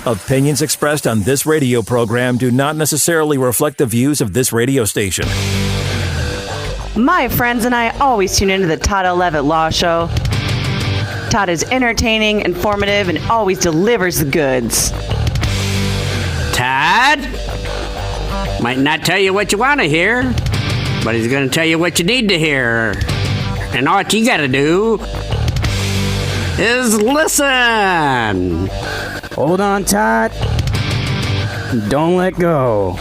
Opinions expressed on this radio program do not necessarily reflect the views of this radio station. My friends and I always tune into the Todd L. Levitt Law Show. Todd is entertaining, informative, and always delivers the goods. Todd might not tell you what you want to hear, but he's going to tell you what you need to hear. And all you got to do is listen. Hold on, Todd. Don't let go.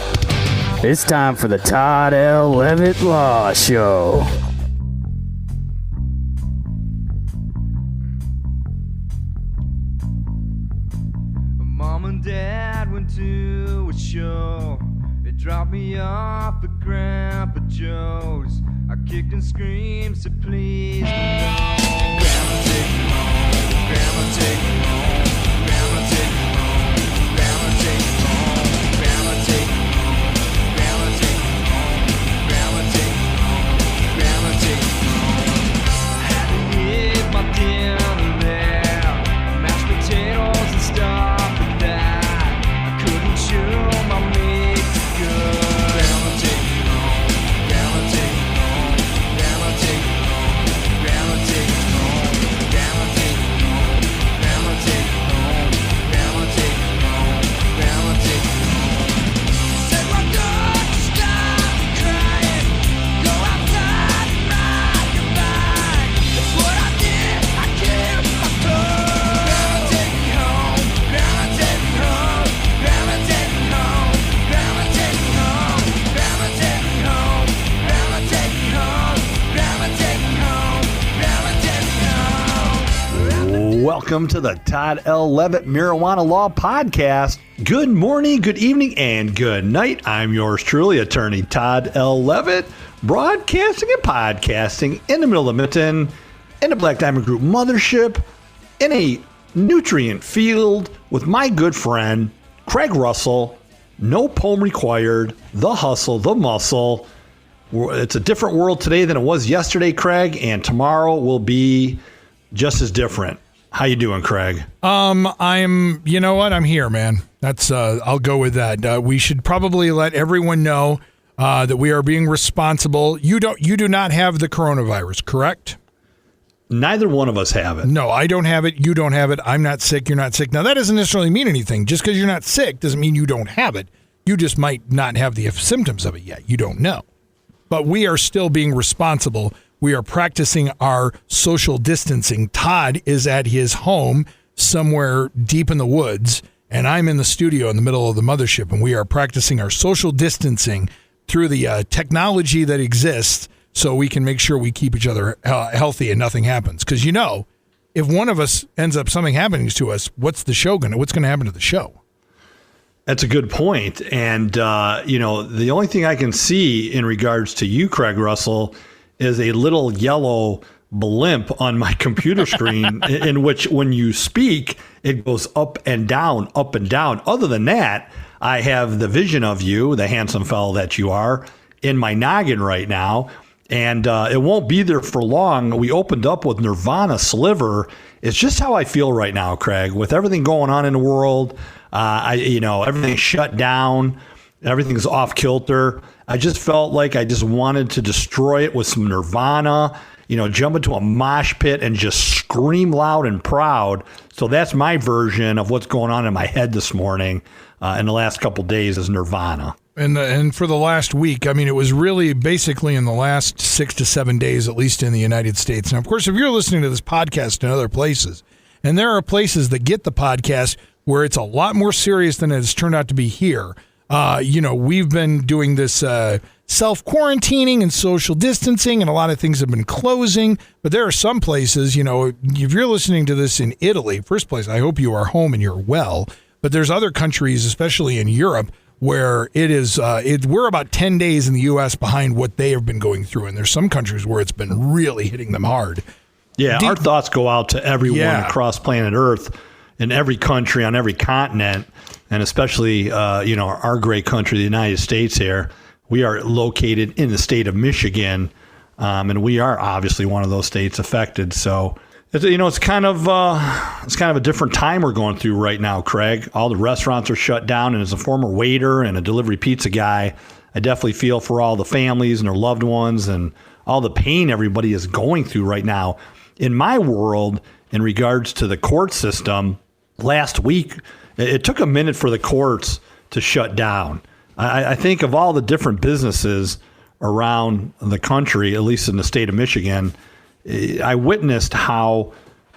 It's time for the Todd L. Levitt Law Show. Mom and Dad went to a show. They dropped me off at Grandpa Joe's. I kicked and screamed, said please no. Grandma take me home. Grandma take me home. Grandma take me home. Grandma take me home. Grandma take me home. Grandma take me home. Grandma take me home. Grandma take me home. I had to eat my dinner there. Mashed potatoes and stuff like that. I couldn't chew my meat good. Grandma take me home. Grandma take me home. Grandma take me home. Grandma take me home. Grandma take me home. Grandma take me home. Grandma take me home. Grandma take me home. Said my daughter, stop crying. Go outside and ride your bike. That's what I did. I killed my dog. Grandma take me home. Grandma take me home. Grandma take me home. Grandma take me home. Grandma take me home. Grandma take me home. Grandma take me home. Grandma take me home. Welcome to the Todd L. Levitt Marijuana Law Podcast. Good morning, good evening, and good night. I'm yours truly, attorney Todd L. Levitt, broadcasting and podcasting in the middle of Mitten, in the Black Diamond Group mothership, in a nutrient field with my good friend, Craig Russell. No poem required, the hustle, the muscle. It's a different world today than it was yesterday, Craig, and tomorrow will be just as different. How you doing, Craig? You know what? I'm here, man. That's, I'll go with that. We should probably let everyone know that we are being responsible. You do not have the coronavirus, correct? Neither one of us have it. No, I don't have it. You don't have it. I'm not sick. You're not sick. Now, that doesn't necessarily mean anything. Just because you're not sick doesn't mean you don't have it. You just might not have the symptoms of it yet. You don't know. But we are still being responsible. We are practicing our social distancing. Todd is at his home somewhere deep in the woods, and I'm in the studio in the middle of the mothership, and we are practicing our social distancing through the technology that exists so we can make sure we keep each other healthy and nothing happens. Because, if one of us ends up something happening to us, what's going to happen to the show? That's a good point. And, the only thing I can see in regards to you, Craig Russell, is a little yellow blimp on my computer screen in which when you speak, it goes up and down, up and down. Other than that, I have the vision of you, the handsome fellow that you are, in my noggin right now. And it won't be there for long. We opened up with Nirvana Sliver. It's just how I feel right now, Craig, with everything going on in the world. Everything's shut down. Everything's off kilter. I just felt like I just wanted to destroy it with some Nirvana, jump into a mosh pit and just scream loud and proud. So that's my version of what's going on in my head this morning in the last couple days is Nirvana. And for the last week, it was really basically in the last 6 to 7 days, at least in the United States. Now, of course, if you're listening to this podcast in other places, and there are places that get the podcast where it's a lot more serious than it's turned out to be here. We've been doing this self-quarantining and social distancing, and a lot of things have been closing. But there are some places, if you're listening to this in Italy, first place, I hope you are home and you're well. But there's other countries, especially in Europe, where it is, we're about 10 days in the U.S. behind what they have been going through. And there's some countries where it's been really hitting them hard. Yeah, our thoughts go out to everyone across planet Earth, in every country, on every continent, and especially, our great country, the United States here. We are located in the state of Michigan, and we are obviously one of those states affected. So It's kind of a different time we're going through right now, Craig. All the restaurants are shut down, and as a former waiter and a delivery pizza guy, I definitely feel for all the families and their loved ones and all the pain everybody is going through right now. In my world, in regards to the court system, last week, it took a minute for the courts to shut down. I think of all the different businesses around the country, at least in the state of Michigan, I witnessed how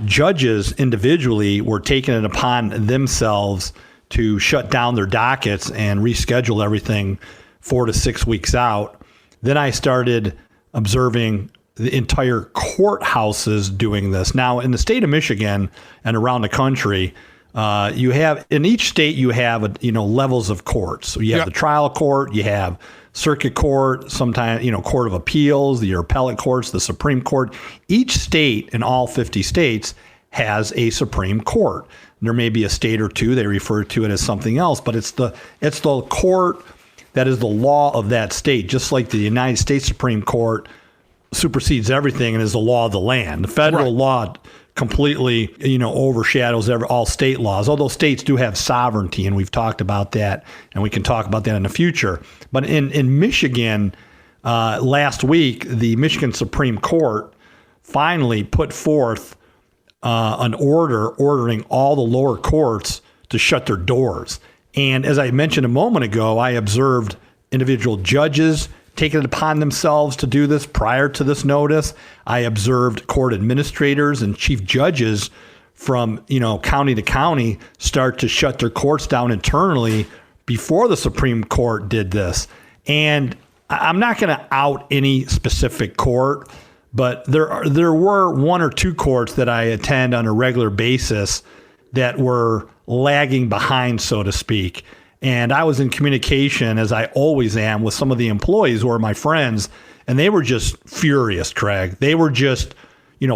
judges individually were taking it upon themselves to shut down their dockets and reschedule everything 4 to 6 weeks out. Then I started observing the entire courthouses doing this. Now, in the state of Michigan and around the country, you have, in each state, you have, levels of courts. So you have the trial court, you have circuit court, sometimes, court of appeals, your appellate courts, the Supreme Court. Each state in all 50 states has a Supreme Court. There may be a state or two, they refer to it as something else, but it's the court that is the law of that state, just like the United States Supreme Court supersedes everything and is the law of the land. The federal law completely, overshadows all state laws, although states do have sovereignty, and we've talked about that, and we can talk about that in the future. But in Michigan, last week, the Michigan Supreme Court finally put forth an order ordering all the lower courts to shut their doors. And as I mentioned a moment ago, I observed individual judges taking it upon themselves to do this prior to this notice. I observed court administrators and chief judges from, county to county start to shut their courts down internally before the Supreme Court did this. And I'm not going to out any specific court, but there were 1 or 2 courts that I attend on a regular basis that were lagging behind, so to speak. And I was in communication, as I always am, with some of the employees who are my friends, and they were just furious, Craig. They were just,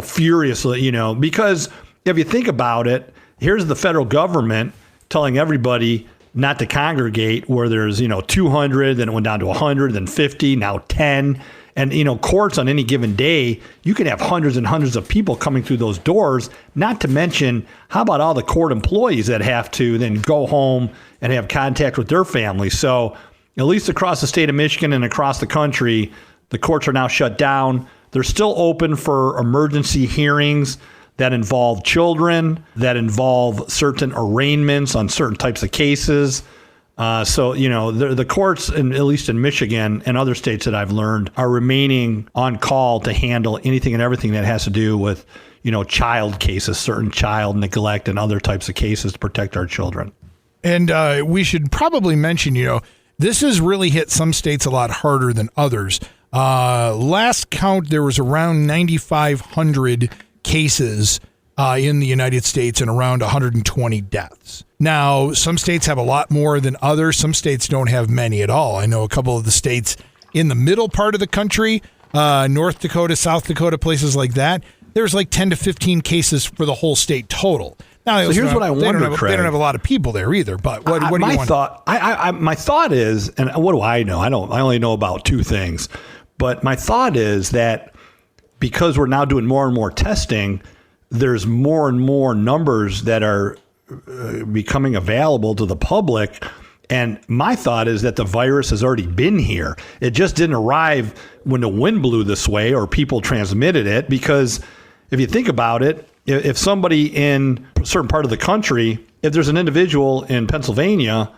furious, because if you think about it, here's the federal government telling everybody not to congregate where there's, 200, then it went down to 100, then 50, now 10. And, courts on any given day, you can have hundreds and hundreds of people coming through those doors, not to mention, how about all the court employees that have to then go home and have contact with their families? So at least across the state of Michigan and across the country, the courts are now shut down. They're still open for emergency hearings that involve children, that involve certain arraignments on certain types of cases. So, the courts, at least in Michigan and other states that I've learned, are remaining on call to handle anything and everything that has to do with, child cases, certain child neglect and other types of cases to protect our children. And we should probably mention, this has really hit some states a lot harder than others. Last count, there was around 9,500 cases in the United States and around 120 deaths. Now, some states have a lot more than others. Some states don't have many at all. I know a couple of the states in the middle part of the country, North Dakota, South Dakota, places like that, there's like 10 to 15 cases for the whole state total. Now, so here's what I wonder, Craig. They don't have a lot of people there either, but what do you want? My thought is, and what do I know? I only know about 2 things. But my thought is that because we're now doing more and more testing, there's more and more numbers that are becoming available to the public. And my thought is that the virus has already been here. It just didn't arrive when the wind blew this way or people transmitted it. Because if you think about it, if somebody in a certain part of the country, if there's an individual in Pennsylvania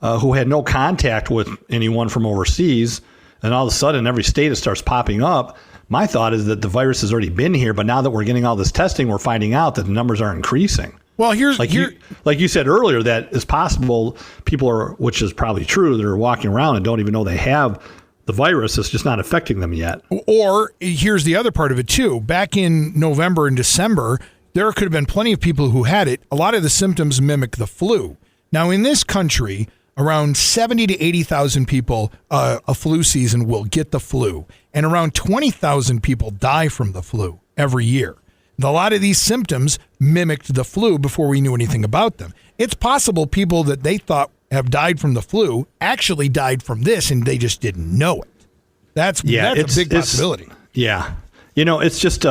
who had no contact with anyone from overseas, and all of a sudden every state it starts popping up, my thought is that the virus has already been here, but now that we're getting all this testing, we're finding out that the numbers are increasing. Well, like you said earlier, that it's possible people are, which is probably true, they're walking around and don't even know they have the virus. It's just not affecting them yet. Or here's the other part of it too. Back in November and December, there could have been plenty of people who had it. A lot of the symptoms mimic the flu. Now, in this country, around 70 to 80,000 people a flu season will get the flu, and around 20,000 people die from the flu every year. A lot of these symptoms mimicked the flu before we knew anything about them. It's possible people that they thought have died from the flu actually died from this, and they just didn't know it. That's a big possibility. Yeah. It's just,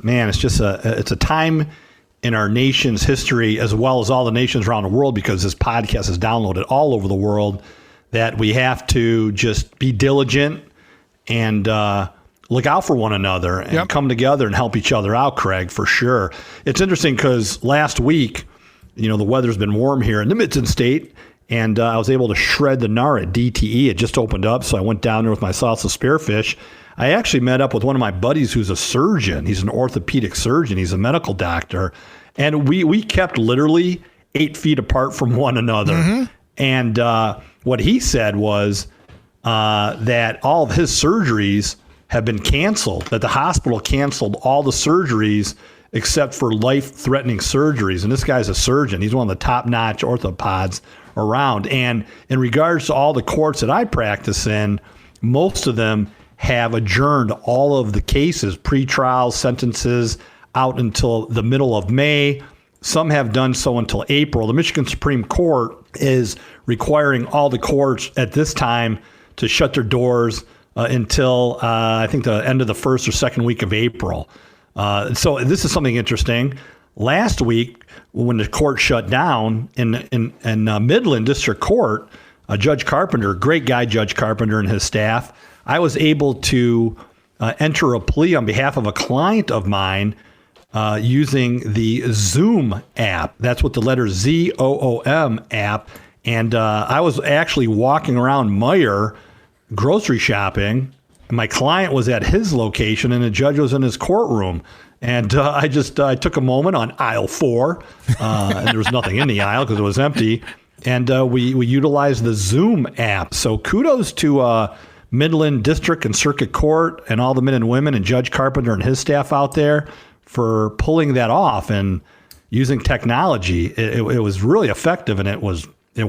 man, it's just it's a time in our nation's history, as well as all the nations around the world, because this podcast is downloaded all over the world, that we have to just be diligent and look out for one another and come together and help each other out, Craig, for sure. It's interesting because last week, the weather's been warm here in the Midland State, and I was able to shred the gnar at DTE. It just opened up, so I went down there with my salsa spearfish. I actually met up with one of my buddies who's a surgeon. He's an orthopedic surgeon. He's a medical doctor. And we kept literally 8 feet apart from one another. Mm-hmm. And what he said was that all of his surgeries have been canceled, that the hospital canceled all the surgeries except for life-threatening surgeries. And this guy's a surgeon. He's one of the top-notch orthopods around. And in regards to all the courts that I practice in, most of them have adjourned all of the cases, pre-trials, sentences, out until the middle of May. Some have done so until April. The Michigan Supreme Court is requiring all the courts at this time to shut their doors until I think the end of the first or second week of April. So this is something interesting. Last week, when the court shut down in Midland District Court, Judge Carpenter, great guy, Judge Carpenter and his staff, I was able to enter a plea on behalf of a client of mine using the Zoom app. That's what the letter ZOOM app. And I was actually walking around Meijer grocery shopping. My client was at his location and the judge was in his courtroom. And I took a moment on aisle 4. And there was nothing in the aisle because it was empty. And we utilized the Zoom app. So kudos to Midland District and Circuit Court and all the men and women and Judge Carpenter and his staff out there for pulling that off and using technology. It was really effective, and it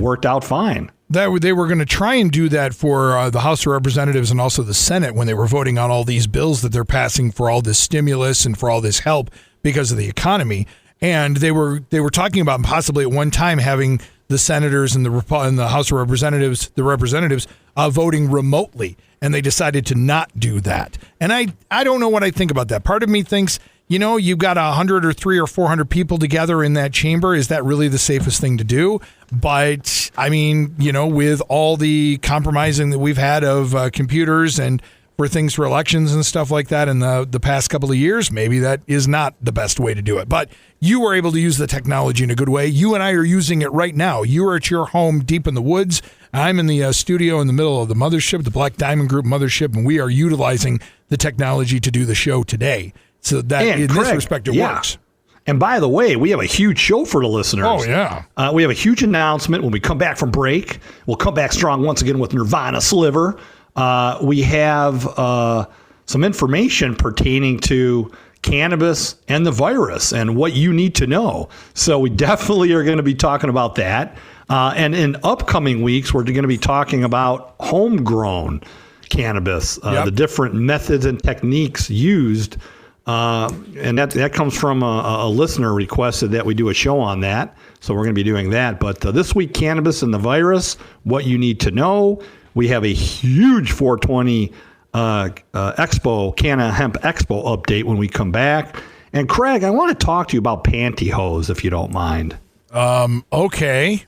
worked out fine. They were going to try and do that for the House of Representatives and also the Senate when they were voting on all these bills that they're passing for all this stimulus and for all this help because of the economy. And they were talking about possibly at one time having the senators and the House of Representatives, voting remotely, and they decided to not do that. And I don't know what I think about that. Part of me thinks, you've got 100 or 300 or 400 people together in that chamber. Is that really the safest thing to do? But I mean, with all the compromising that we've had of computers and for things for elections and stuff like that in the past couple of years, maybe that is not the best way to do it. But you were able to use the technology in a good way. You and I are using it right now. You are at your home deep in the woods. I'm in the studio in the middle of the mothership, the Black Diamond Group mothership, and we are utilizing the technology to do the show today. So that in this respect, it works. And by the way, we have a huge show for the listeners. Oh, yeah. We have a huge announcement when we come back from break. We'll come back strong once again with Nirvana Sliver. We have some information pertaining to cannabis and the virus and what you need to know. So we definitely are going to be talking about that. And in upcoming weeks, we're going to be talking about homegrown cannabis, the different methods and techniques used. And that comes from a listener requested that we do a show on that. So we're going to be doing that. But this week, cannabis and the virus, what you need to know. We have a huge 420 Expo, Canna Hemp Expo update when we come back. And Craig, I want to talk to you about pantyhose, if you don't mind. Okay.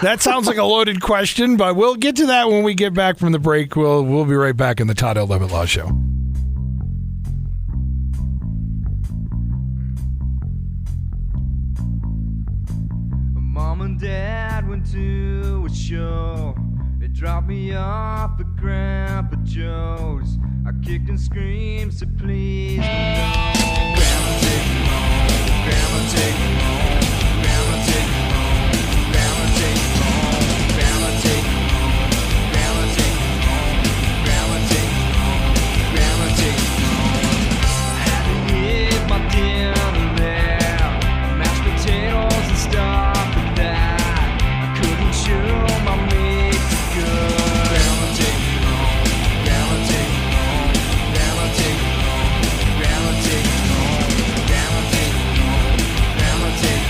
That sounds like a loaded question, but we'll get to that when we get back from the break. We'll be right back in the Todd L. Levitt Law Show. Mom and Dad went to a show. They dropped me off at Grandpa Joe's. I kicked and screamed, said please no. Grandma take me home. Grandma take me home. Grandma take me home. Grandma take me home. Grandma take me home. Grandma take me home. Grandma take me home. Grandma take me home. I had to eat my dinner there. Mashed potatoes and stuff. Take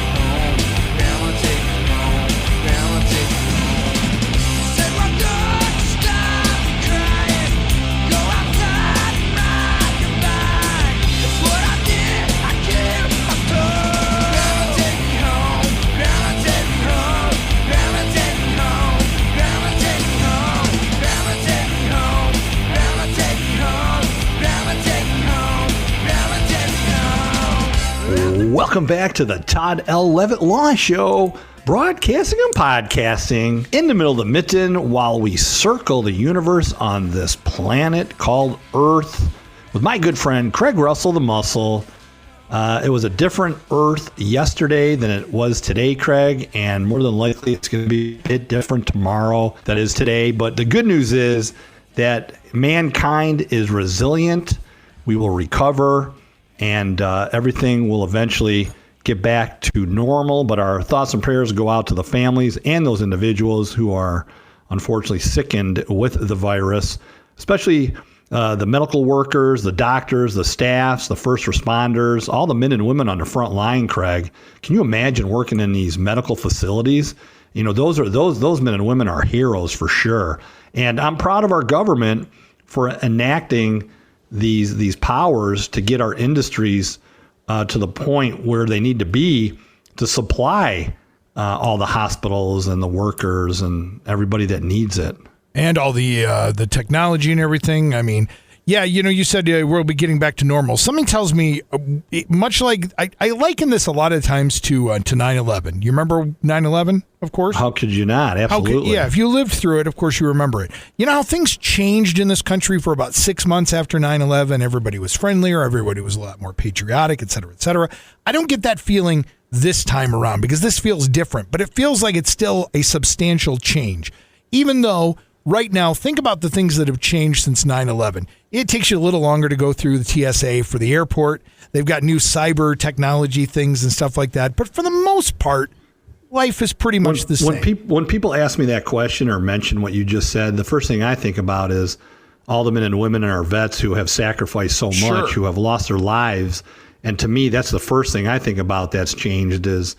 welcome back to the Todd L. Levitt Law Show, broadcasting and podcasting in the middle of the mitten while we circle the universe on this planet called Earth with my good friend Craig Russell, the Muscle. It was a different Earth yesterday than it was today, Craig, and more than likely it's going to be a bit different tomorrow than it is today. But the good news is that mankind is resilient. We will recover, and everything will eventually get back to normal. But our thoughts and prayers go out to the families and those individuals who are unfortunately sickened with the virus, especially the medical workers, the doctors, the staffs, the first responders, all the men and women on the front line, Craig. Can you imagine working in these medical facilities? You know, those men and women are heroes for sure. And I'm proud of our government for enacting these powers to get our industries to the point where they need to be to supply all the hospitals and the workers and everybody that needs it. And all the technology and everything. I mean, yeah, you know, you said we'll be getting back to normal. Something tells me, much like I liken this a lot of times to 9/11. You remember 9/11, of course? How could you not? Absolutely. If you lived through it, of course you remember it. You know how things changed in this country for about 6 months after 9/11? Everybody was friendlier. Everybody was a lot more patriotic, et cetera, et cetera. I don't get that feeling this time around because this feels different, but it feels like it's still a substantial change, even though right now, think about the things that have changed since 9/11. It takes you a little longer to go through the TSA for the airport. They've got new cyber technology things and stuff like that. But for the most part, life is pretty much the same. When people ask me that question or mention what you just said, the first thing I think about is all the men and women and our vets who have sacrificed so much, who have lost their lives. And to me, that's the first thing I think about that's changed is,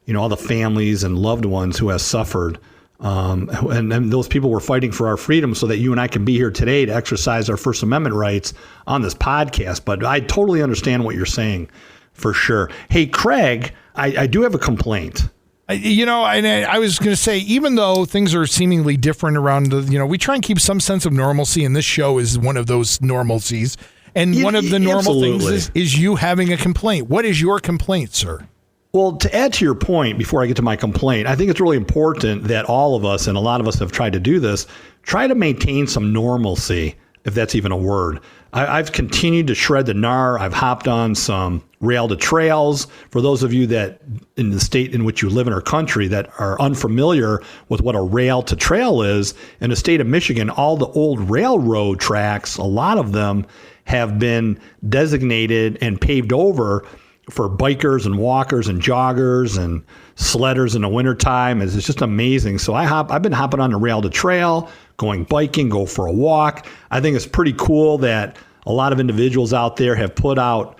you know, all the families and loved ones who have suffered. And those people were fighting for our freedom so that you and I can be here today to exercise our First Amendment rights on this podcast. But I totally understand what you're saying for sure. Hey, Craig, I do have a complaint. You know, I was going to say, even though things are seemingly different around, we try and keep some sense of normalcy, and this show is one of those normalcies. And one of the normal things is you having a complaint. What is your complaint, sir? Well, to add to your point, before I get to my complaint, I think it's really important that all of us, and a lot of us have tried to do this, try to maintain some normalcy, if that's even a word. I've continued to shred the gnar. I've hopped on some rail to trails. For those of you that in the state in which you live in our country that are unfamiliar with what a rail to trail is, in the state of Michigan, all the old railroad tracks, a lot of them have been designated and paved over for bikers and walkers and joggers and sledders in the wintertime. It's just amazing. So I've been hopping on the rail to trail, going biking, go for a walk. I think it's pretty cool that a lot of individuals out there have put out,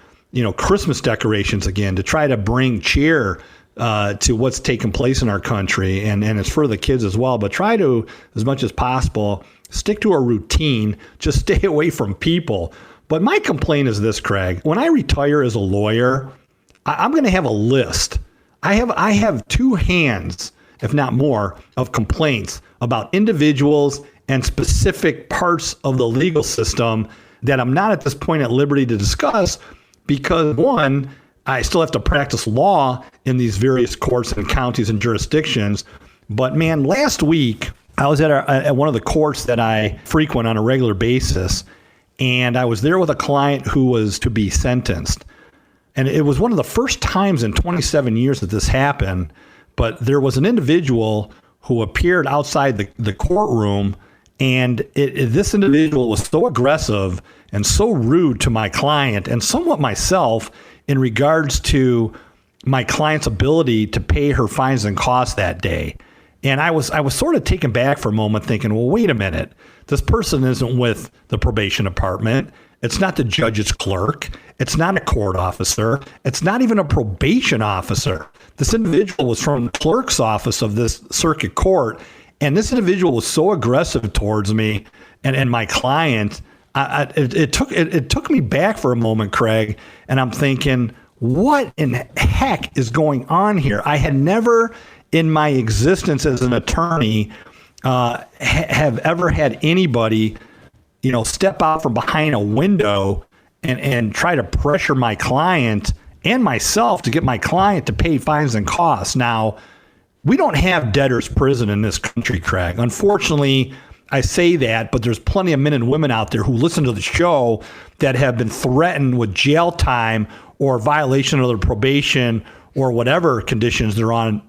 Christmas decorations again to try to bring cheer to what's taking place in our country. And it's for the kids as well. But try to, as much as possible, stick to a routine. Just stay away from people. But my complaint is this, Craig. When I retire as a lawyer, I'm going to have a list. I have 2 hands, if not more, of complaints about individuals and specific parts of the legal system that I'm not at this point at liberty to discuss because, one, I still have to practice law in these various courts and counties and jurisdictions. But, man, last week I was at one of the courts that I frequent on a regular basis, and I was there with a client who was to be sentenced. And it was one of the first times in 27 years that this happened, but there was an individual who appeared outside the courtroom, and this individual was so aggressive and so rude to my client and somewhat myself in regards to my client's ability to pay her fines and costs that day. And I was sort of taken back for a moment thinking, well, wait a minute. This person isn't with the probation department. It's not the judge's clerk. It's not a court officer. It's not even a probation officer. This individual was from the clerk's office of this circuit court. And this individual was so aggressive towards me and my client. It took me back for a moment, Craig. And I'm thinking, what in the heck is going on here? I had never in my existence as an attorney have ever had anybody, step out from behind a window and try to pressure my client and myself to get my client to pay fines and costs. Now, we don't have debtor's prison in this country, Craig. Unfortunately, I say that, but there's plenty of men and women out there who listen to the show that have been threatened with jail time or violation of their probation or whatever conditions they're on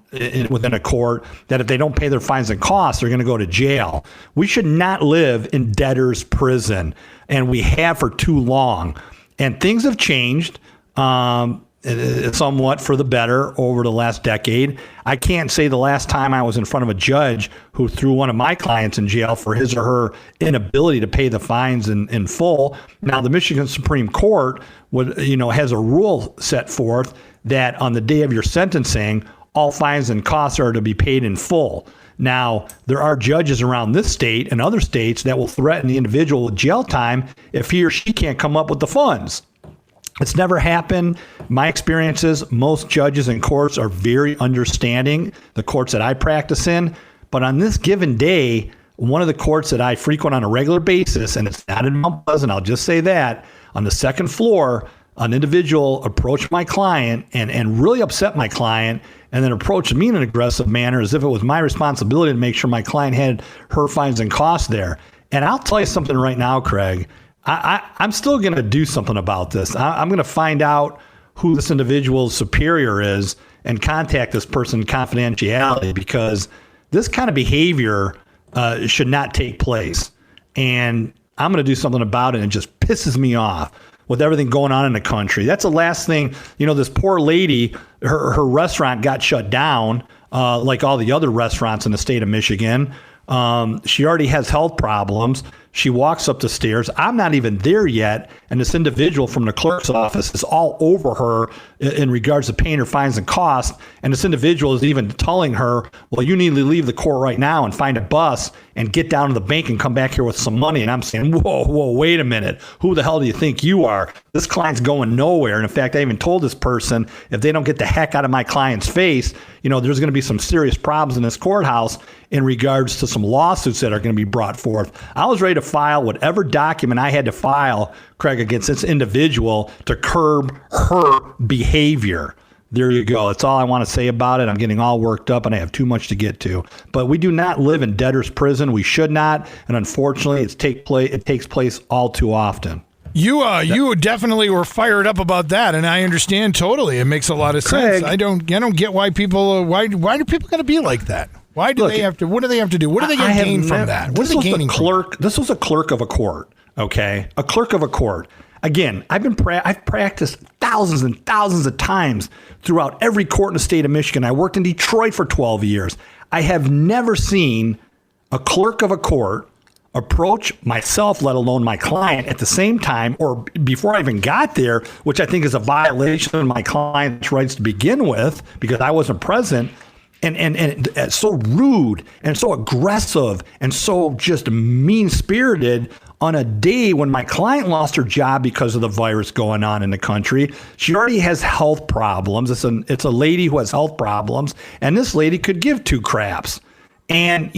within a court, that if they don't pay their fines and costs, they're going to go to jail. We should not live in debtor's prison, and we have for too long. And things have changed somewhat for the better over the last decade. I can't say the last time I was in front of a judge who threw one of my clients in jail for his or her inability to pay the fines in full. Now, the Michigan Supreme Court has a rule set forth that on the day of your sentencing, all fines and costs are to be paid in full. Now, there are judges around this state and other states that will threaten the individual with jail time if he or she can't come up with the funds. It's never happened. My experience is most judges and courts are very understanding, the courts that I practice in. But on this given day, one of the courts that I frequent on a regular basis, and it's not in Mount Pleasant, I'll just say that, on the second floor, an individual approached my client and really upset my client, and then approached me in an aggressive manner as if it was my responsibility to make sure my client had her fines and costs there. And I'll tell you something right now, Craig. I'm still going to do something about this. I'm going to find out who this individual's superior is and contact this person in confidentiality, because this kind of behavior should not take place. And I'm going to do something about it. And it just pisses me off with everything going on in the country. That's the last thing. This poor lady, her restaurant got shut down like all the other restaurants in the state of Michigan. She already has health problems. She walks up the stairs. I'm not even there yet. And this individual from the clerk's office is all over her in regards to paying her fines and costs. And this individual is even telling her, well, you need to leave the court right now and find a bus and get down to the bank and come back here with some money. And I'm saying, whoa, wait a minute. Who the hell do you think you are? This client's going nowhere. And in fact, I even told this person, if they don't get the heck out of my client's face, there's going to be some serious problems in this courthouse in regards to some lawsuits that are going to be brought forth. I was ready to file whatever document I had to file, Craig, against this individual to curb her behavior. There you go. That's all I want to say about it. I'm getting all worked up and I have too much to get to. But we do not live in debtor's prison. We should not. And unfortunately, it takes place all too often. You definitely were fired up about that, and I understand totally. It makes a lot of sense. Craig, I don't get why people why do people got to be like that? Why do they have to? What do they have to do? What do they gain from that? What are they gaining from that? This was a clerk of a court. Okay, a clerk of a court. Again, I've practiced thousands and thousands of times throughout every court in the state of Michigan. I worked in Detroit for 12 years. I have never seen a clerk of a court approach myself, let alone my client, at the same time or before I even got there, which I think is a violation of my client's rights to begin with, because I wasn't present, and so rude and so aggressive and so just mean-spirited on a day when my client lost her job because of the virus going on in the country. She already has health problems. It's a lady who has health problems, and this lady could give two craps. And,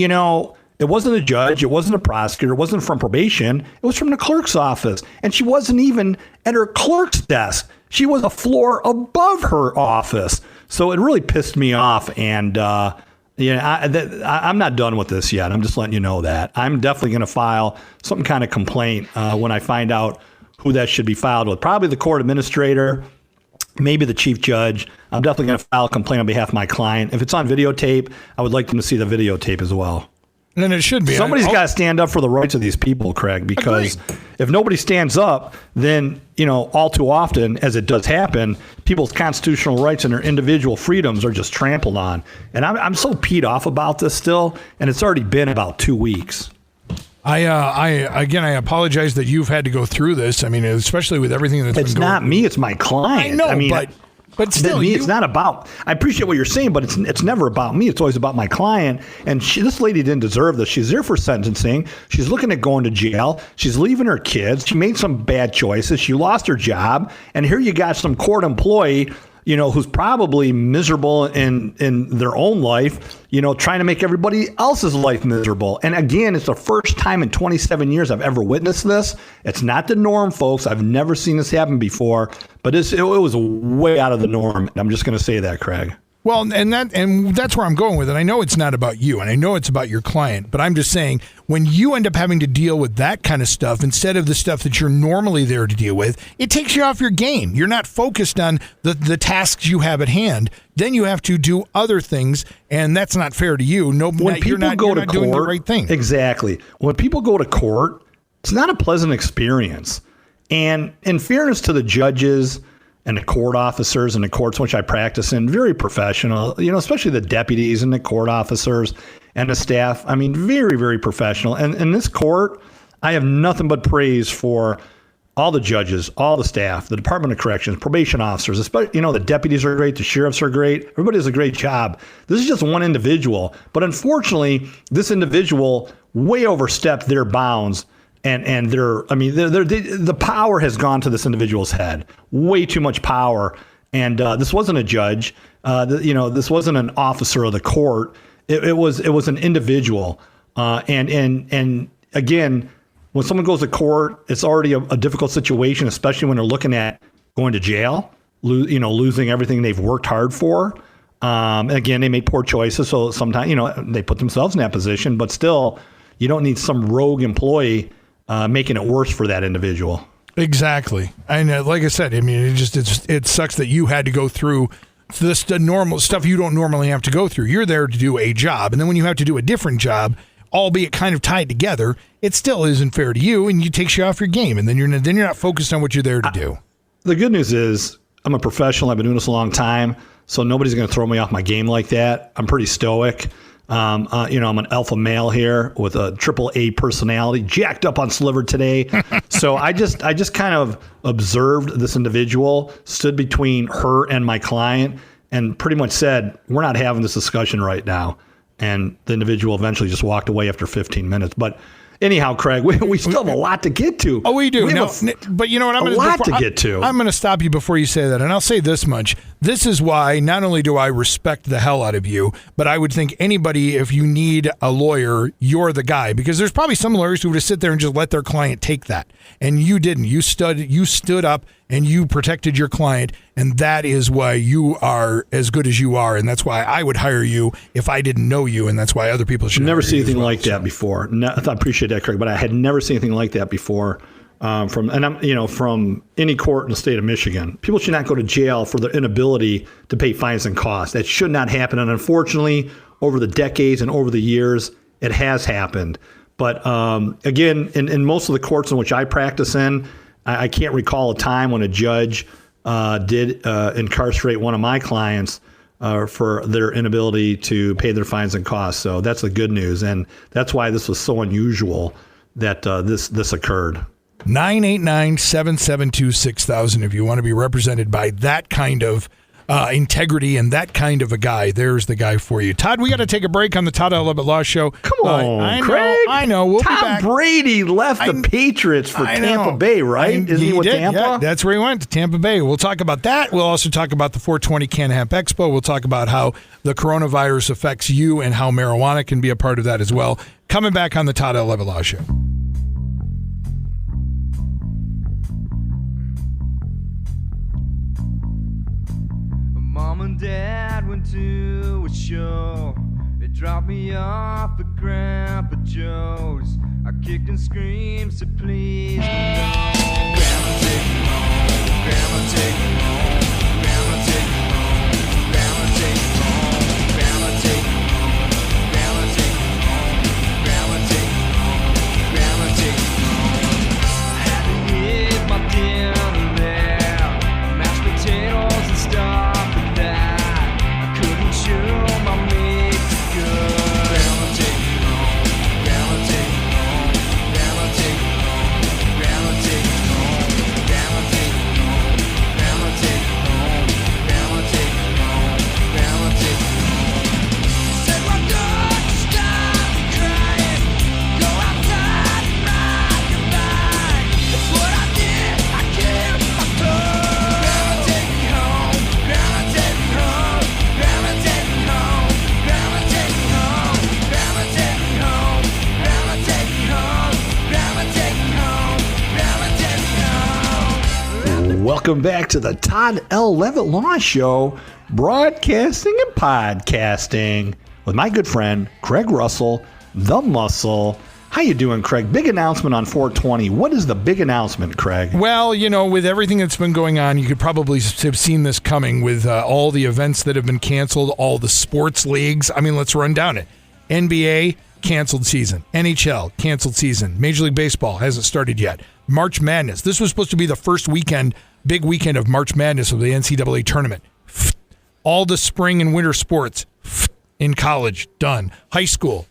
it wasn't a judge. It wasn't a prosecutor. It wasn't from probation. It was from the clerk's office. And she wasn't even at her clerk's desk. She was a floor above her office. So it really pissed me off. And, I'm not done with this yet. I'm just letting you know that. I'm definitely going to file some kind of complaint when I find out who that should be filed with. Probably the court administrator, maybe the chief judge. I'm definitely going to file a complaint on behalf of my client. If it's on videotape, I would like them to see the videotape as well. And it should be. Somebody's got to stand up for the rights of these people, Craig, because if nobody stands up, then, all too often, as it does happen, people's constitutional rights and their individual freedoms are just trampled on. And I'm so peed off about this still, and it's already been about 2 weeks. I apologize that you've had to go through this. I mean, especially with everything that's been going on. It's not me, it's my client. I know, but still, it's not about. I appreciate what you're saying, but it's never about me. It's always about my client. And this lady didn't deserve this. She's there for sentencing. She's looking at going to jail. She's leaving her kids. She made some bad choices. She lost her job. And here you got some court employee, who's probably miserable in their own life, trying to make everybody else's life miserable. And again, it's the first time in 27 years I've ever witnessed this. It's not the norm, folks. I've never seen this happen before, but it was way out of the norm. I'm just going to say that, Craig. Well, and that's where I'm going with it. I know it's not about you, and I know it's about your client, but I'm just saying when you end up having to deal with that kind of stuff instead of the stuff that you're normally there to deal with, it takes you off your game. You're not focused on the tasks you have at hand. Then you have to do other things, and that's not fair to you. You're not doing the right thing. Exactly. When people go to court, it's not a pleasant experience. And in fairness to the judges and the court officers and the courts which I practice in, very professional, especially the deputies and the court officers and the staff. I mean, very, very professional. And in this court, I have nothing but praise for all the judges, all the staff, the Department of Corrections, probation officers, especially, the deputies are great, the sheriffs are great. Everybody does a great job. This is just one individual. But unfortunately, this individual way overstepped their bounds. And the power has gone to this individual's head. Way too much power. And this wasn't a judge. This wasn't an officer of the court. It was an individual. And again, when someone goes to court, it's already a difficult situation, especially when they're looking at going to jail, losing everything they've worked hard for. And again, they make poor choices, so sometimes they put themselves in that position. But still, you don't need some rogue employee making it worse for that individual. Exactly. And like I said, I mean, it sucks that you had to go through the normal stuff you don't normally have to go through. You're there to do a job, and then when you have to do a different job, albeit kind of tied together, it still isn't fair to you, and it takes you off your game, and then you're not focused on what you're there to do. The good news is I'm a professional. I've been doing this a long time, so nobody's going to throw me off my game like that. I'm pretty stoic. I'm an alpha male here with a AAA personality, jacked up on Sliver today. So I just kind of observed this individual, stood between her and my client, and pretty much said, "We're not having this discussion right now." And the individual eventually just walked away after 15 minutes. But anyhow, Craig, we still have a lot to get to. Oh, we do. But you know what? I'm going to stop you before you say that. And I'll say this much. This is why not only do I respect the hell out of you, but I would think anybody, if you need a lawyer, you're the guy. Because there's probably some lawyers who would just sit there and just let their client take that. And you didn't. You stood up and you protected your client. And that is why you are as good as you are. And that's why I would hire you if I didn't know you. And that's why other people should never see anything like that before. I appreciate that, Craig, but I had never seen anything like that before. From any court in the state of Michigan. People should not go to jail for their inability to pay fines and costs. That should not happen. And unfortunately, over the decades and over the years, it has happened. But again, in most of the courts in which I practice in, I can't recall a time when a judge did incarcerate one of my clients for their inability to pay their fines and costs. So that's the good news. And that's why this was so unusual that this occurred. 989-772-6000 if you want to be represented by that kind of integrity and that kind of a guy. There's the guy for you. Todd, we got to take a break on the Todd L. Levitt Law Show. Come on, Craig. I know. We'll be back. Tom Brady left the Patriots for Tampa Bay, right? Isn't he with Tampa? Yeah, that's where he went, to Tampa Bay. We'll talk about that. We'll also talk about the 420 Can Hemp Expo. We'll talk about how the coronavirus affects you and how marijuana can be a part of that as well. Coming back on the Todd L. Levitt Law Show. Mom and Dad went to a show. They dropped me off at Grandpa Joe's. I kicked and screamed, said please no. Grandma take me home. Grandma take me home. Grandma take me home. Grandma take me home. Grandma take me home. Grandma take me home. Grandma take me home. Grandma take me home. I had to eat my dinner there. Mashed potatoes and stuff. Grandma take welcome back to the Todd L. Levitt Law Show, broadcasting and podcasting with my good friend, Craig Russell, the Muscle. How you doing, Craig? Big announcement on 420. What is the big announcement, Craig? Well, with everything that's been going on, you could probably have seen this coming with all the events that have been canceled, all the sports leagues. I mean, let's run down it. NBA, canceled season. NHL, canceled season. Major League Baseball hasn't started yet. March Madness. This was supposed to be the first big weekend of March Madness of the NCAA tournament. All the spring and winter sports in college, done. High school,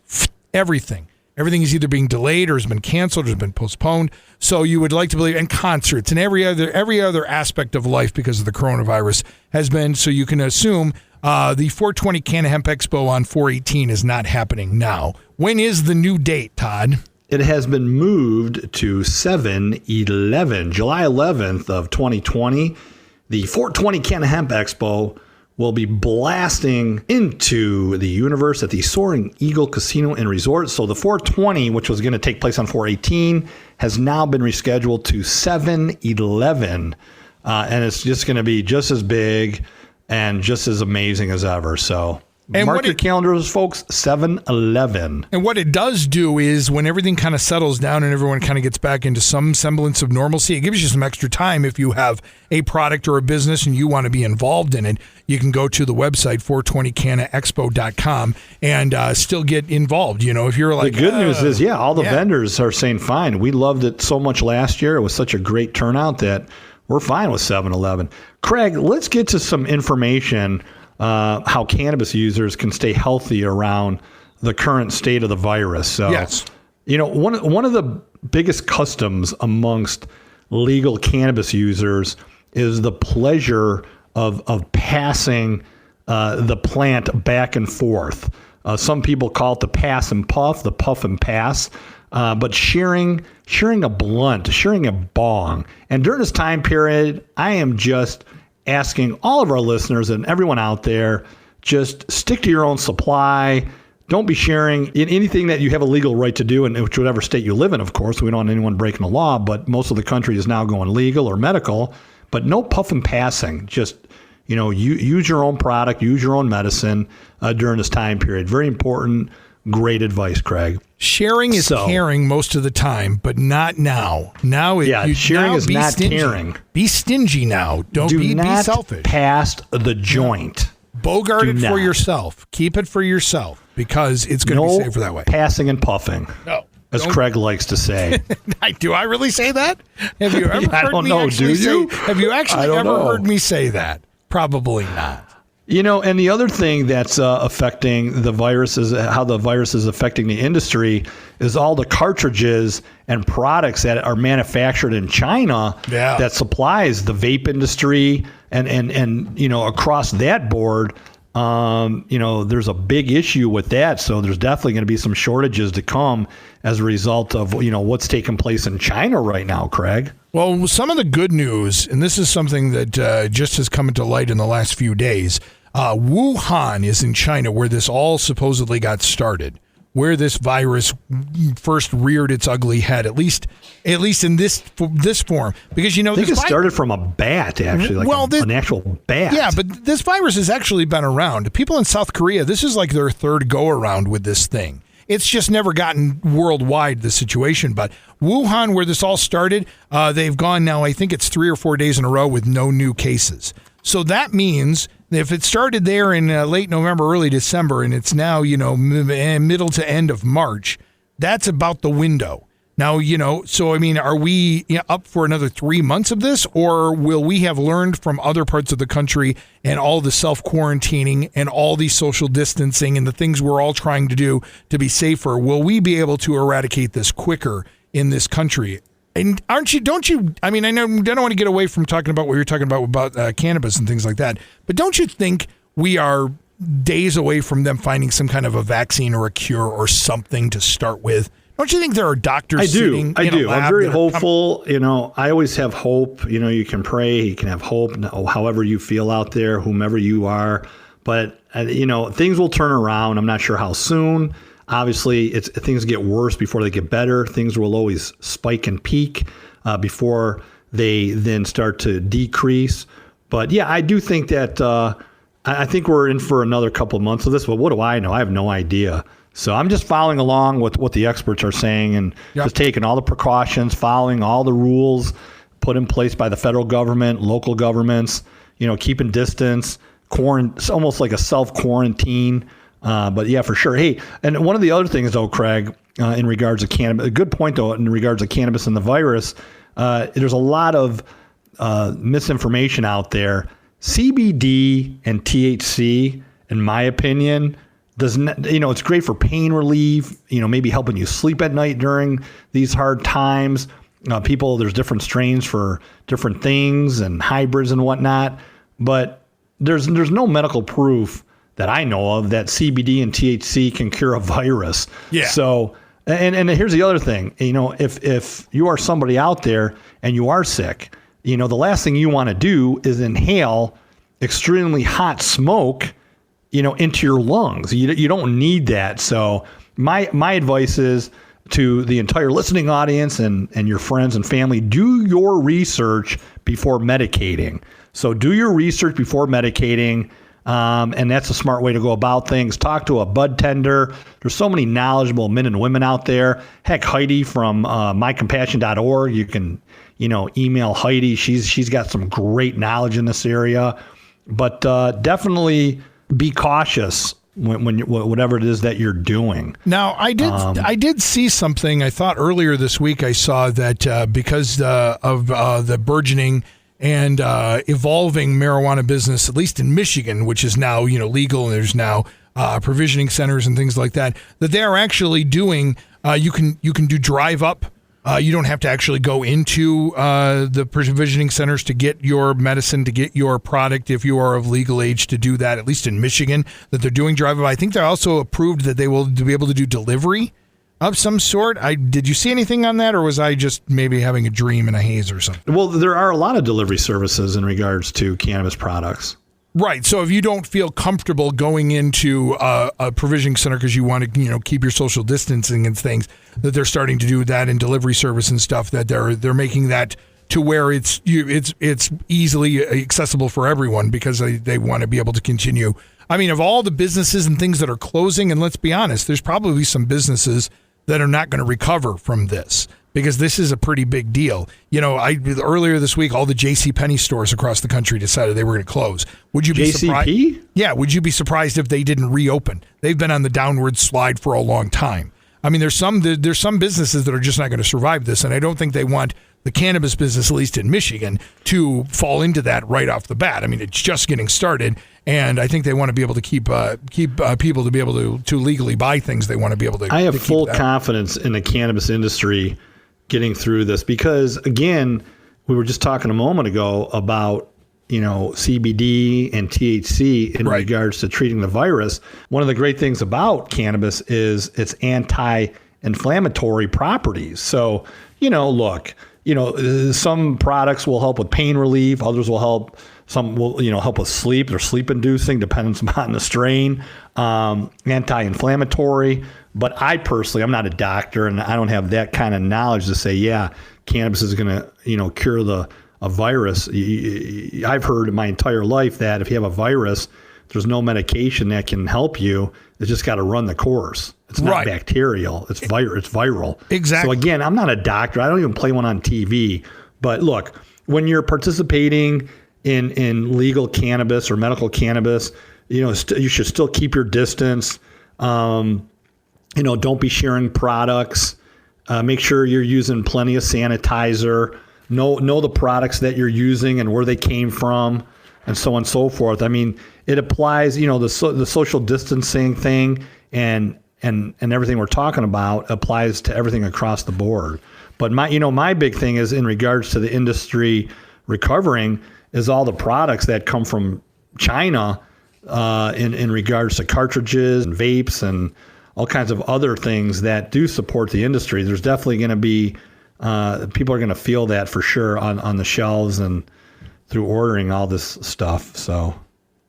everything. Everything is either being delayed or has been canceled or has been postponed. So you would like to believe, and concerts and every other aspect of life because of the coronavirus has been, so you can assume the 420 Can of Hemp Expo on 4/18 is not happening now. When is the new date, Todd? It has been moved to 7/11, July 11th of 2020. The 420 Can of Hemp Expo will be blasting into the universe at the Soaring Eagle Casino and Resort. So the 420, which was going to take place on 4/18, has now been rescheduled to 7/11. And it's just going to be just as big and just as amazing as ever. So mark your calendars, folks, 7/11. And what it does do is when everything kind of settles down and everyone kind of gets back into some semblance of normalcy, it gives you some extra time. If you have a product or a business and you want to be involved in it, you can go to the website 420cannaexpo.com and still get involved. If you're like, the good news is, all the vendors are saying, fine. We loved it so much last year. It was such a great turnout that we're fine with 7/11. Craig, let's get to some information how cannabis users can stay healthy around the current state of the virus. So, yes. One of the biggest customs amongst legal cannabis users is the pleasure of passing the plant back and forth. Some people call it the pass and puff, the puff and pass. But sharing a blunt, sharing a bong. And during this time period, I am just asking all of our listeners and everyone out there, just stick to your own supply. Don't be sharing in anything that you have a legal right to do in whichever state you live in, of course. We don't want anyone breaking the law, but most of the country is now going legal or medical. But no puff and passing. Just, use your own product, use your own medicine during this time period. Very important. Great advice, Craig. Sharing is caring most of the time, but not now. Sharing is not stingy. caring. Be stingy now. Do be not selfish. pass the joint. Bogart it for yourself. Keep it for yourself because it's going to be safer that way. Passing and puffing. No. As Craig likes to say. Do I really say that? Have you ever heard me actually say? Have you actually ever heard me say that? Probably not. And the other thing that's affecting the virus is how the virus is affecting the industry is all the cartridges and products that are manufactured in China that supplies the vape industry and across that board. There's a big issue with that. So there's definitely going to be some shortages to come as a result of, what's taking place in China right now, Craig. Well, some of the good news, and this is something that just has come into light in the last few days, Wuhan is in China where this all supposedly got started, where this virus first reared its ugly head, at least in this form. Because, I think it started from a bat, actually, an actual bat. Yeah, but this virus has actually been around. People in South Korea, this is like their third go-around with this thing. It's just never gotten worldwide, the situation. But Wuhan, where this all started, they've gone now, I think it's 3 or 4 days in a row with no new cases. So that means if it started there in late November, early December, and it's now, middle to end of March, that's about the window. Now, are we up for another 3 months of this, or will we have learned from other parts of the country and all the self-quarantining and all the social distancing and the things we're all trying to do to be safer? Will we be able to eradicate this quicker in this country? And I don't want to get away from talking about what you're talking about cannabis and things like that, but don't you think we are days away from them finding some kind of a vaccine or a cure or something to start with? Don't you think there are doctors sitting in a lab? I'm very hopeful. I always have hope. You can pray, you can have hope, however you feel out there, whomever you are. But, things will turn around. I'm not sure how soon. Obviously, things get worse before they get better. Things will always spike and peak before they then start to decrease. But yeah, I do think that I think we're in for another couple of months of this, but what do I know? I have no idea. So I'm just following along with what the experts are saying and just taking all the precautions, following all the rules put in place by the federal government, local governments, keeping distance, it's almost like a self-quarantine. But yeah, for sure. Hey, and one of the other things though, Craig, in regards to cannabis, a good point though, in regards to cannabis and the virus, there's a lot of misinformation out there. CBD and THC, in my opinion, doesn't, it's great for pain relief, maybe helping you sleep at night during these hard times. There's different strains for different things and hybrids and whatnot, but there's no medical proof that I know of that CBD and THC can cure a virus. Yeah. So, and here's the other thing, if you are somebody out there and you are sick, the last thing you want to do is inhale extremely hot smoke, into your lungs. You don't need that. So my advice is to the entire listening audience and your friends and family, do your research before medicating. So do your research before medicating. And that's a smart way to go about things. Talk to a bud tender. There's so many knowledgeable men and women out there. Heck, Heidi from mycompassion.org. You can, email Heidi. She's got some great knowledge in this area. But definitely be cautious when whatever it is that you're doing. Now, I did see something. I thought earlier this week I saw that because of the burgeoning and evolving marijuana business, at least in Michigan, which is now legal, and there's now provisioning centers and things like that, that they are actually doing. You can do drive up. You don't have to actually go into the provisioning centers to get your medicine, to get your product if you are of legal age to do that, at least in Michigan, that they're doing drive up. I think they're also approved that they will be able to do delivery of some sort. Did you see anything on that, or was I just maybe having a dream in a haze or something? Well, there are a lot of delivery services in regards to cannabis products. Right. So if you don't feel comfortable going into a provisioning center because you want to, keep your social distancing and things, that they're starting to do that in delivery service and stuff, that they're making that to where it's easily accessible for everyone because they want to be able to continue. I mean, of all the businesses and things that are closing, and let's be honest, there's probably some businesses that are not going to recover from this, because this is a pretty big deal. Earlier this week, all the JCPenney stores across the country decided they were going to close. Would you be surprised? Yeah, would you be surprised if they didn't reopen? They've been on the downward slide for a long time. I mean, there's some businesses that are just not going to survive this, and I don't think they want the cannabis business, at least in Michigan, to fall into that right off the bat. I mean, it's just getting started, and I think they want to be able to keep people to be able to legally buy things. They want to be able to. I have full confidence in the cannabis industry getting through this because, again, we were just talking a moment ago about CBD and THC in regards to treating the virus. One of the great things about cannabis is its anti-inflammatory properties. So, look, some products will help with pain relief. Others will help. Some will, help with sleep. They're sleep inducing, depends upon the strain. Anti-inflammatory. But I personally, I'm not a doctor, and I don't have that kind of knowledge to say, yeah, cannabis is going to, cure a virus. I've heard in my entire life that if you have a virus, there's no medication that can help you. It's just got to run the course. It's not bacterial. It's viral. Exactly. So again, I'm not a doctor. I don't even play one on TV. But look, when you're participating in legal cannabis or medical cannabis, you should still keep your distance. Don't be sharing products. Make sure you're using plenty of sanitizer. Know the products that you're using and where they came from, and so on and so forth. I mean, it applies, the social distancing thing and everything we're talking about applies to everything across the board. But my big thing is in regards to the industry recovering is all the products that come from China in regards to cartridges and vapes and all kinds of other things that do support the industry. There's definitely going to be people are going to feel that for sure on the shelves and through ordering all this stuff. So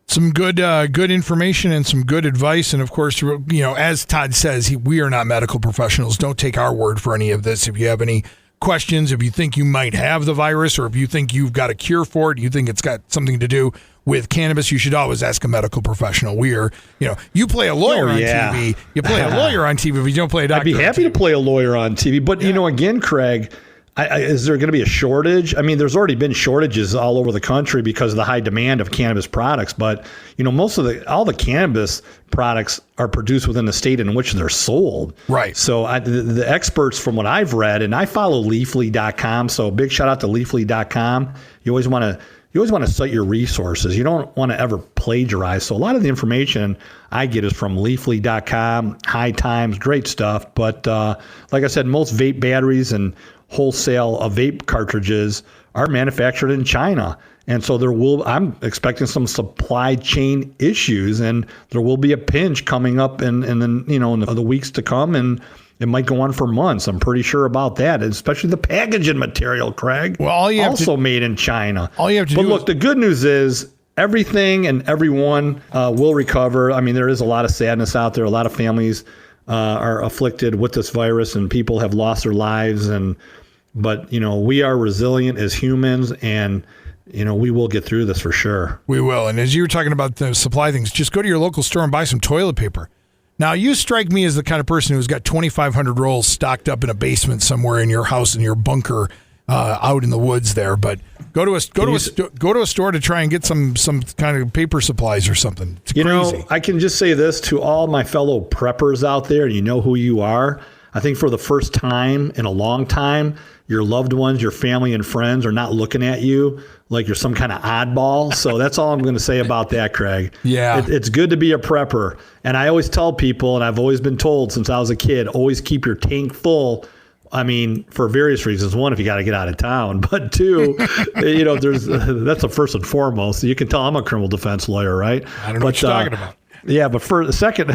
some good information and some good advice. And of course, as Todd says, we are not medical professionals. Don't take our word for any of this. If you have any questions, if you think you might have the virus, or if you think you've got a cure for it, you think it's got something to do with cannabis, you should always ask a medical professional. You play a lawyer on TV. You play a lawyer on TV, but you don't play a doctor. I'd be happy to play a lawyer on TV. But, again, Craig, is there going to be a shortage? I mean, there's already been shortages all over the country because of the high demand of cannabis products. But, most of all the cannabis products are produced within the state in which they're sold. Right. So the experts, from what I've read, and I follow Leafly.com, so big shout out to Leafly.com. You always want to cite your resources. You don't want to ever plagiarize. So a lot of the information I get is from Leafly.com, High Times, great stuff. But like I said, most vape batteries and wholesale vape cartridges are manufactured in China. And so I'm expecting some supply chain issues, and there will be a pinch coming up in the weeks to come, and it might go on for months. I'm pretty sure about that, especially the packaging material, Craig. Well, also made in China. All you have to do. But look, the good news is everything and everyone will recover. I mean, there is a lot of sadness out there. A lot of families are afflicted with this virus, and people have lost their lives. But we are resilient as humans, and we will get through this for sure. We will. And as you were talking about the supply things, just go to your local store and buy some toilet paper. Now, you strike me as the kind of person who's got 2,500 rolls stocked up in a basement somewhere in your house, in your bunker out in the woods there. But go to a store to try and get some kind of paper supplies or something. It's crazy. I can just say this to all my fellow preppers out there, and you know who you are. I think for the first time in a long time, your loved ones, your family and friends are not looking at you like you're some kind of oddball. So that's all I'm going to say about that, Craig. Yeah. It's good to be a prepper. And I always tell people, and I've always been told since I was a kid, always keep your tank full. I mean, for various reasons. One, if you got to get out of town. But two, that's the first and foremost. You can tell I'm a criminal defense lawyer, right? I don't know what you're talking about. Yeah, but for the second,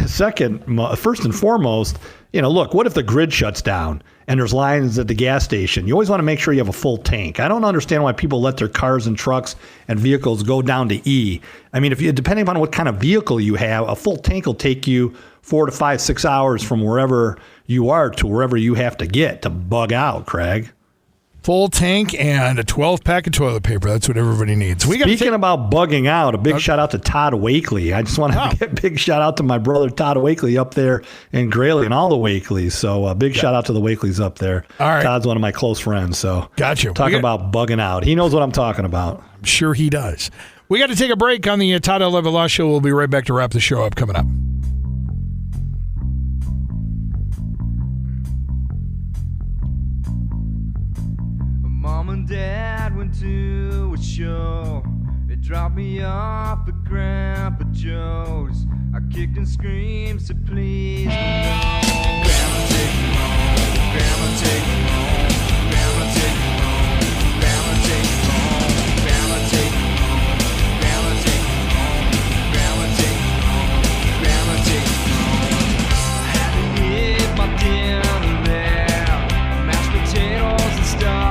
first and foremost, look, what if the grid shuts down and there's lines at the gas station? You always want to make sure you have a full tank. I don't understand why people let their cars and trucks and vehicles go down to E. I mean, depending upon what kind of vehicle you have, a full tank will take you 4 to 5, 6 hours from wherever you are to wherever you have to get to bug out, Craig. Full tank and a 12-pack of toilet paper. That's what everybody needs. Speaking about bugging out, a big shout out to Todd Wakely. I just want to give a big shout out to my brother Todd Wakely up there in Greeley and all the Wakeleys. So a big shout out to the Wakeleys up there. All right. Todd's one of my close friends. So gotcha. Talking about bugging out. He knows what I'm talking about. I'm sure he does. We got to take a break on the Todd L. Levitt Law Show. We'll be right back to wrap the show up coming up. Mom and Dad went to a show. They dropped me off at Grandpa Joe's. I kicked and screamed, said please no. Grandma take me home. Grandma take me home. Grandma take me home. Grandma take me home. Grandma take me home. Grandma take me home. Grandma take me home. Grandma take me home. I had to eat my dinner there. Mashed potatoes and stuff.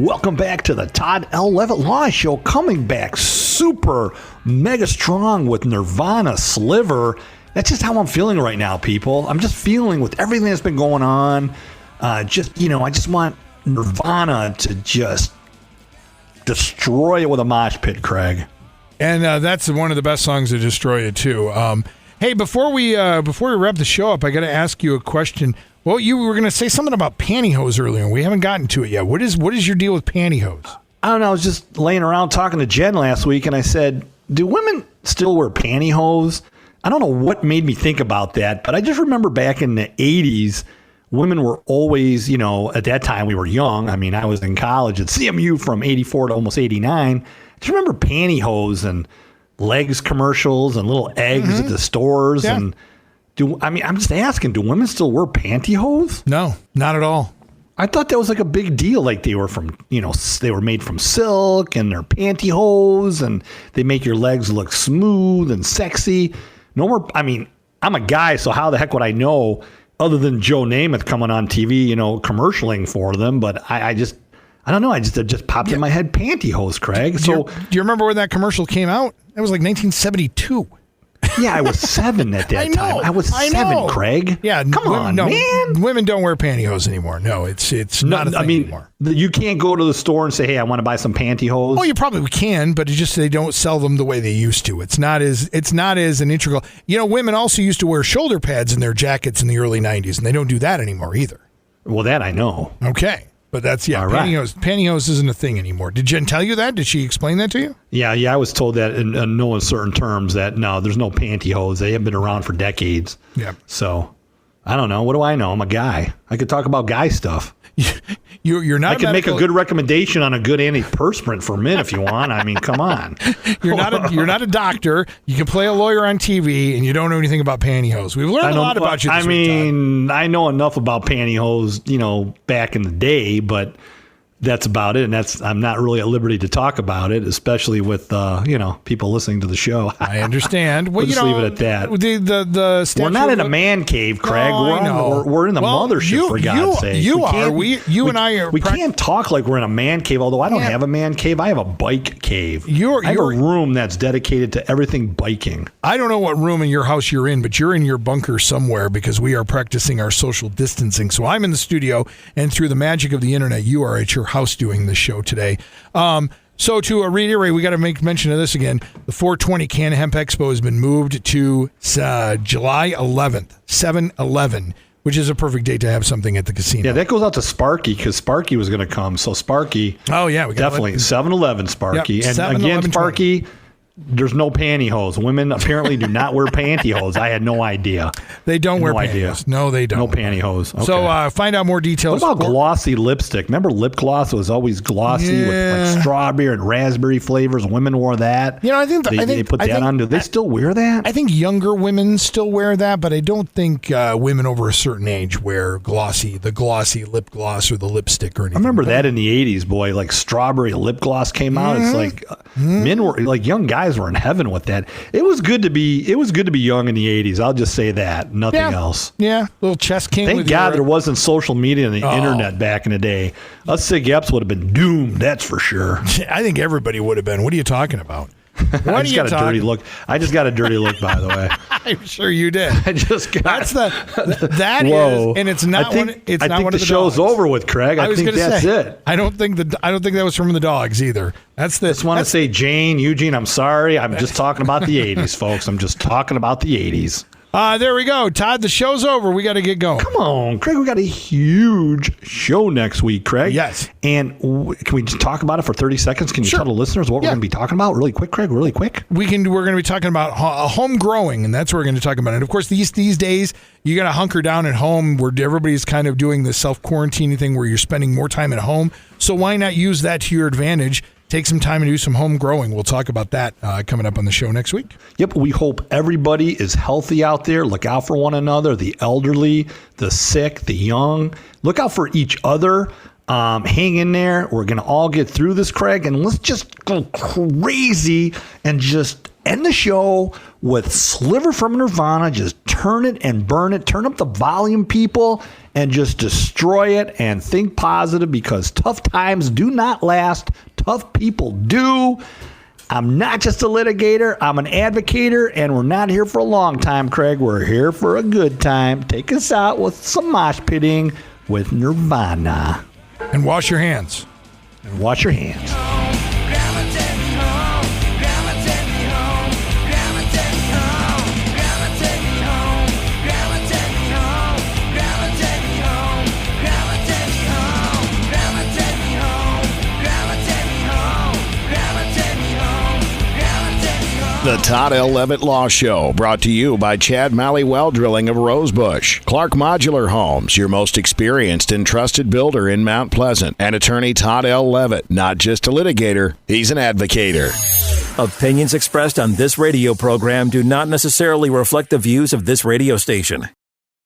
Welcome back to the Todd L. Levitt Law Show, coming back super mega strong with Nirvana Sliver. That's just how I'm feeling right now, people. I'm just feeling with everything that's been going on. I just want Nirvana to just destroy it with a mosh pit, Craig. And that's one of the best songs to destroy it too. Hey, before we wrap the show up, I got to ask you a question. Well, you were going to say something about pantyhose earlier, and we haven't gotten to it yet. What is your deal with pantyhose? I don't know. I was just laying around talking to Jen last week, and I said, do women still wear pantyhose? I don't know what made me think about that, but I just remember back in the 80s women were always, at that time we were young. I mean, I was in college at CMU from 84 to almost 89. Do you remember pantyhose and legs commercials and little eggs at the stores? Yeah. And I'm just asking, do women still wear pantyhose? No, not at all. I thought that was like a big deal. Like they were from, they were made from silk and they're pantyhose and they make your legs look smooth and sexy. No more. I mean, I'm a guy, so how the heck would I know other than Joe Namath coming on TV, commercialing for them? But I don't know. It just popped in my head, pantyhose, Craig. Do you remember when that commercial came out? It was like 1972. Yeah, I was 7 at that time. I was 7, Craig. Yeah, come on, man. Women don't wear pantyhose anymore. No, it's not a thing anymore. You can't go to the store and say, "Hey, I want to buy some pantyhose." Oh, you probably can, but it's just they don't sell them the way they used to. It's not as an integral. Women also used to wear shoulder pads in their jackets in the early 90s, and they don't do that anymore either. Well, that I know. Okay. But that's, pantyhose. Right. Pantyhose isn't a thing anymore. Did Jen tell you that? Did she explain that to you? Yeah, I was told that in no uncertain terms that, no, there's no pantyhose. They have been around for decades. Yeah. So, I don't know. What do I know? I'm a guy. I could talk about guy stuff. You're not. I could make a good recommendation on a good antiperspirant for men if you want. I mean, come on. You're not a doctor. You can play a lawyer on TV, and you don't know anything about pantyhose. We've learned a lot about you. I I know enough about pantyhose, back in the day, but that's about it. And I'm not really at liberty to talk about it, especially with people listening to the show. I understand. Well, we'll just leave it at that. The we're not in a man cave, Craig. We're in the mothership, for God's sake. You and I are. We can't talk like we're in a man cave. Although I don't have a man cave, I have a bike cave. I have a room that's dedicated to everything biking. I don't know what room in your house you're in, but you're in your bunker somewhere because we are practicing our social distancing. So I'm in the studio, and through the magic of the internet, you are at your house doing this show today. So to reiterate, we got to make mention of this again. The 420 Can Hemp Expo has been moved to July 11th, 7/11, which is a perfect date to have something at the casino. Yeah, that goes out to Sparky because Sparky was going to come. So Sparky, we definitely 7/11 Sparky, yep, and again Sparky. There's no pantyhose. Women apparently do not wear pantyhose. I had no idea. They don't wear pantyhose. No, they don't. No pantyhose. Okay. So find out more details. What about glossy lipstick? Remember lip gloss was always glossy with like strawberry and raspberry flavors. Women wore that. I think they put that on. Do they still wear that? I think younger women still wear that, but I don't think women over a certain age wear the glossy lip gloss or the lipstick or anything. I remember that in the 80s, boy. Like strawberry lip gloss came out. It's like men were like young guys were in heaven with that. It was good to be young in the 80s. I'll just say that. Nothing else. Yeah. Little chest came. Thank God there wasn't social media and the internet back in the day. Us Sig Eps would have been doomed, that's for sure. I think everybody would have been. What are you talking about? I just got a dirty look. I just got a dirty look, by the way. I'm sure you did. I just got. And it's not. I think the show's over with, Craig. I think that's it. I don't think that was from the dogs either. I just want to say, Jane, Eugene, I'm sorry. I'm just talking about the 80s, folks. I'm just talking about the 80s. There we go. Todd, the show's over. We got to get going. Come on, Craig. We got a huge show next week, Craig. Yes. And can we just talk about it for 30 seconds? Can you tell the listeners what we're going to be talking about really quick, Craig? Really quick? We're going to be talking about home growing, and that's what we're going to talk about. And, of course, these days, you got to hunker down at home where everybody's kind of doing the self-quarantining thing where you're spending more time at home. So why not use that to your advantage? Take some time and do some home growing. We'll talk about that coming up on the show next weach. Yep. We hope everybody is healthy out there. Look out for one another, the elderly, the sick, the young. Look out for each other. Hang in there. We're going to all get through this, Craig. And let's just go crazy and just end the show with Sliver from Nirvana. Just turn it and burn it. Turn up the volume, people, and just destroy it and think positive because tough times do not last. Tough people do. I'm not just a litigator. I'm an advocator, and we're not here for a long time, Craig. We're here for a good time. Take us out with some mosh pitting with Nirvana. And wash your hands. Wash your hands. The Todd L. Levitt Law Show, brought to you by Chad Malley Well Drilling of Rosebush, Clark Modular Homes, your most experienced and trusted builder in Mount Pleasant, and attorney Todd L. Levitt, not just a litigator, he's an advocator. Opinions expressed on this radio program do not necessarily reflect the views of this radio station.